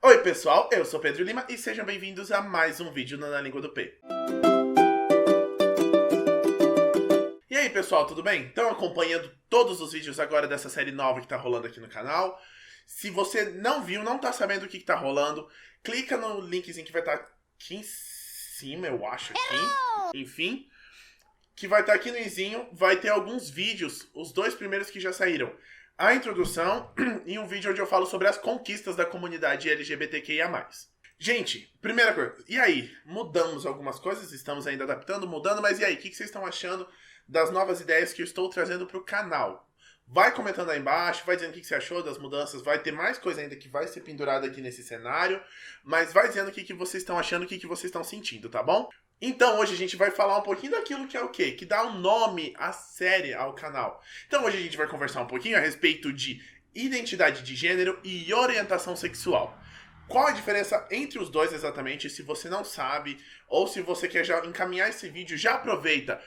Oi pessoal, eu sou Pedro Lima e sejam bem-vindos a mais um vídeo na Língua do P. E aí pessoal, tudo bem? Estão acompanhando todos os vídeos agora dessa série nova que tá rolando aqui no canal? Se você não viu, não tá sabendo o que tá rolando, clica no linkzinho que vai estar aqui em cima, eu acho, aqui. Enfim, que vai estar aqui no izinho, vai ter alguns vídeos, os dois primeiros que já saíram. A introdução e um vídeo onde eu falo sobre as conquistas da comunidade LGBTQIA+. Gente, primeira coisa, e aí? Mudamos algumas coisas, estamos ainda adaptando, mudando, mas e aí? O que vocês estão achando das novas ideias que eu estou trazendo para o canal? Vai comentando aí embaixo, vai dizendo o que você achou das mudanças, vai ter mais coisa ainda que vai ser pendurada aqui nesse cenário, mas vai dizendo o que vocês estão achando, o que vocês estão sentindo, tá bom? Então hoje a gente vai falar um pouquinho daquilo que é o quê? Que dá um nome à série, ao canal. Então hoje a gente vai conversar um pouquinho a respeito de identidade de gênero e orientação sexual. Qual a diferença entre os dois exatamente? Se você não sabe, ou se você quer já encaminhar esse vídeo, já aproveita.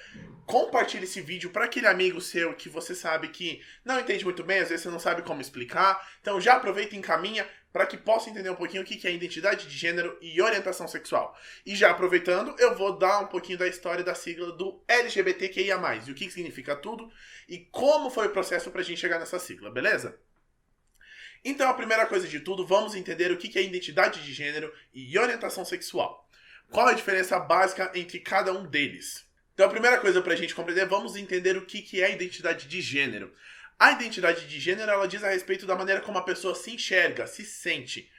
Compartilhe esse vídeo para aquele amigo seu que você sabe que não entende muito bem, às vezes você não sabe como explicar. Então já aproveita e encaminha para que possa entender um pouquinho o que é identidade de gênero e orientação sexual. E já aproveitando, eu vou dar um pouquinho da história da sigla do LGBTQIA+, e o que significa tudo, e como foi o processo para a gente chegar nessa sigla, beleza? Então, a primeira coisa de tudo, vamos entender o que é identidade de gênero e orientação sexual. Qual a diferença básica entre cada um deles? Então, a primeira coisa para a gente compreender, vamos entender o que é identidade de gênero. A identidade de gênero, ela diz a respeito da maneira como a pessoa se enxerga, se sente.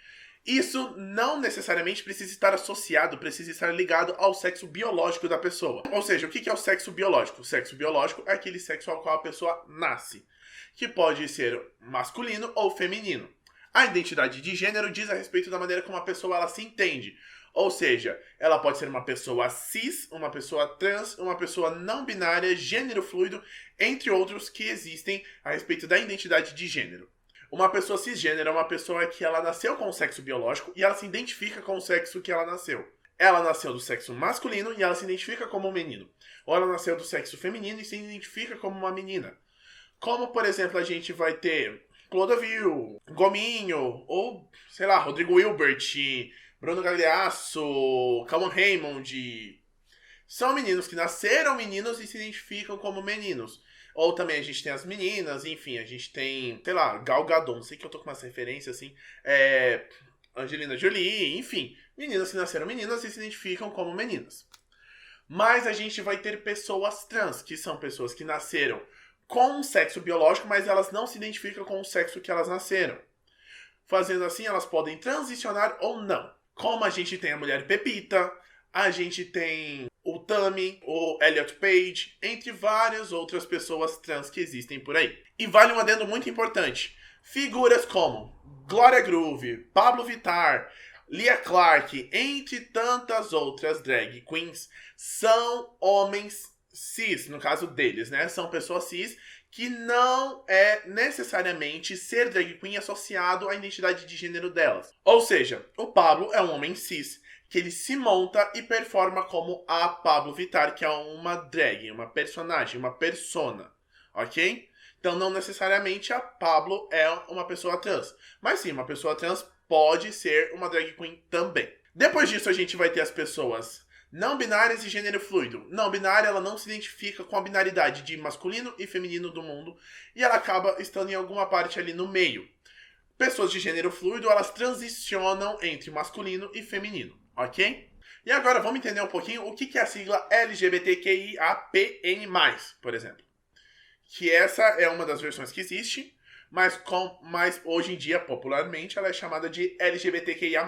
Isso não necessariamente precisa estar associado, precisa estar ligado ao sexo biológico da pessoa. Ou seja, o que é o sexo biológico? O sexo biológico é aquele sexo ao qual a pessoa nasce, que pode ser masculino ou feminino. A identidade de gênero diz a respeito da maneira como a pessoa ela se entende. Ou seja, ela pode ser uma pessoa cis, uma pessoa trans, uma pessoa não binária, gênero fluido, entre outros que existem a respeito da identidade de gênero. Uma pessoa cisgênero é uma pessoa que ela nasceu com o sexo biológico e ela se identifica com o sexo que ela nasceu. Ela nasceu do sexo masculino e ela se identifica como um menino. Ou ela nasceu do sexo feminino e se identifica como uma menina. Como, por exemplo, a gente vai ter Clodovil, Gominho, ou, sei lá, Rodrigo Hilbert, Bruno Gagliasso, Calum Raymond. São meninos que nasceram meninos e se identificam como meninos. Ou também a gente tem as meninas, enfim, a gente tem, sei lá, Gal Gadot, não sei que eu tô com umas referências assim, Angelina Jolie, enfim, meninas que nasceram meninas e se identificam como meninas. Mas a gente vai ter pessoas trans, que são pessoas que nasceram com um sexo biológico, mas elas não se identificam com o sexo que elas nasceram. Fazendo assim, elas podem transicionar ou não. Como a gente tem a mulher Pepita, a gente tem o Tammy, o Elliot Page, entre várias outras pessoas trans que existem por aí. E vale um adendo muito importante. Figuras como Glória Groove, Pablo Vittar, Lia Clark, entre tantas outras drag queens, são homens cis, no caso deles, né? São pessoas cis que não é necessariamente ser drag queen associado à identidade de gênero delas. Ou seja, o Pablo é um homem cis, que ele se monta e performa como a Pablo Vittar, que é uma drag, uma personagem, uma persona, ok? Então não necessariamente a Pablo é uma pessoa trans, mas sim, uma pessoa trans pode ser uma drag queen também. Depois disso a gente vai ter as pessoas não binárias e gênero fluido. Não binária, ela não se identifica com a binaridade de masculino e feminino do mundo e ela acaba estando em alguma parte ali no meio. Pessoas de gênero fluido, elas transicionam entre masculino e feminino, ok? E agora vamos entender um pouquinho o que é a sigla LGBTQIAPN+, por exemplo. Que essa é uma das versões que existe, mas hoje em dia, popularmente, ela é chamada de LGBTQIA+.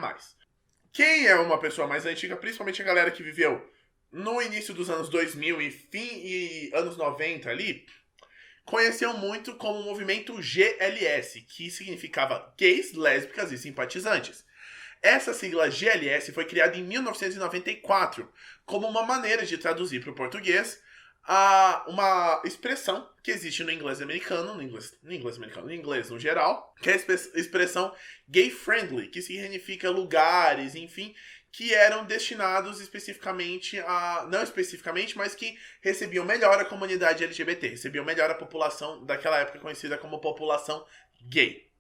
Quem é uma pessoa mais antiga, principalmente a galera que viveu no início dos anos 2000 e anos 90 ali, conheceu muito como o movimento GLS, que significava gays, lésbicas e simpatizantes. Essa sigla GLS foi criada em 1994 como uma maneira de traduzir para o português uma expressão que existe no inglês americano, no inglês no geral, que é a expressão gay friendly, que significa lugares, enfim, que eram destinados especificamente não especificamente, mas que recebiam melhor a comunidade LGBT, recebiam melhor a população daquela época conhecida como população gay.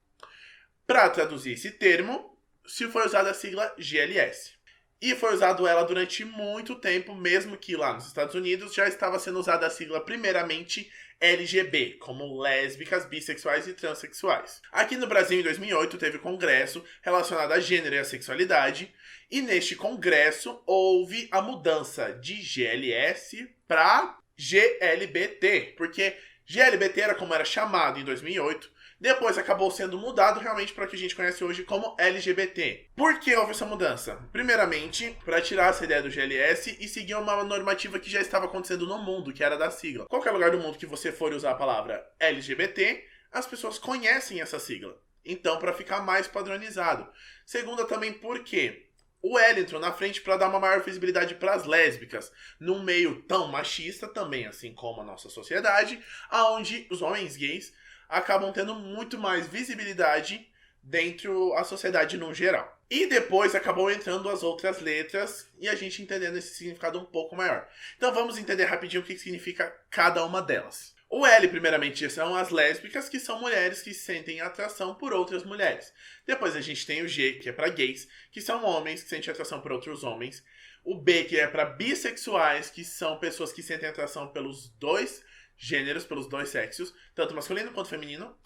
Para traduzir esse termo, se foi usada a sigla GLS. E foi usado ela durante muito tempo, mesmo que lá nos Estados Unidos já estava sendo usada a sigla primeiramente LGB, como lésbicas, bissexuais e transexuais. Aqui no Brasil, em 2008, teve congresso relacionado a gênero e a sexualidade, e neste congresso houve a mudança de GLS para GLBT, porque GLBT era como era chamado em 2008, depois acabou sendo mudado realmente para o que a gente conhece hoje como LGBT. Por que houve essa mudança? Primeiramente, para tirar essa ideia do GLS e seguir uma normativa que já estava acontecendo no mundo, que era da sigla. Qualquer lugar do mundo que você for usar a palavra LGBT, as pessoas conhecem essa sigla. Então, para ficar mais padronizado. Segunda também, por quê? O L entrou na frente para dar uma maior visibilidade para as lésbicas, num meio tão machista também, assim como a nossa sociedade, aonde os homens gays acabam tendo muito mais visibilidade dentro da sociedade no geral. E depois acabou entrando as outras letras e a gente entendendo esse significado um pouco maior. Então vamos entender rapidinho o que significa cada uma delas. O L, primeiramente, são as lésbicas, que são mulheres que sentem atração por outras mulheres. Depois a gente tem o G, que é para gays, que são homens que sentem atração por outros homens. O B, que é para bissexuais, que são pessoas que sentem atração pelos dois gêneros, pelos dois sexos, tanto masculino quanto feminino.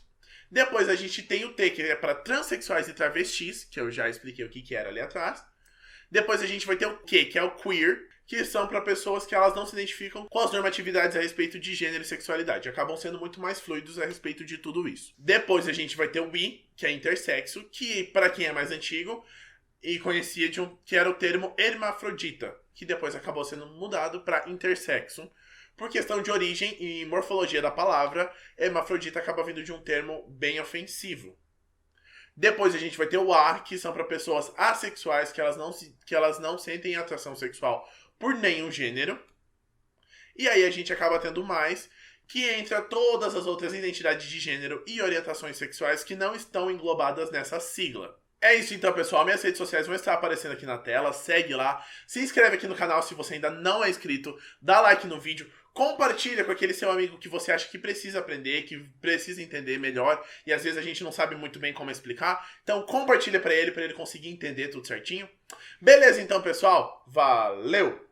Depois a gente tem o T, que é para transexuais e travestis, que eu já expliquei o que era ali atrás. Depois a gente vai ter o Q, que é o queer, que são para pessoas que elas não se identificam com as normatividades a respeito de gênero e sexualidade. Acabam sendo muito mais fluidos a respeito de tudo isso. Depois a gente vai ter o I, que é intersexo, que para quem é mais antigo e conhecia que era o termo hermafrodita, que depois acabou sendo mudado para intersexo. Por questão de origem e morfologia da palavra, hermafrodita acaba vindo de um termo bem ofensivo. Depois a gente vai ter o A, que são para pessoas assexuais, que elas não sentem atração sexual por nenhum gênero. E aí a gente acaba tendo mais, que entra todas as outras identidades de gênero e orientações sexuais que não estão englobadas nessa sigla. É isso então, pessoal. Minhas redes sociais vão estar aparecendo aqui na tela. Segue lá. Se inscreve aqui no canal se você ainda não é inscrito. Dá like no vídeo. Compartilha com aquele seu amigo que você acha que precisa aprender, que precisa entender melhor. E às vezes a gente não sabe muito bem como explicar. Então compartilha para ele conseguir entender tudo certinho. Beleza então, pessoal. Valeu!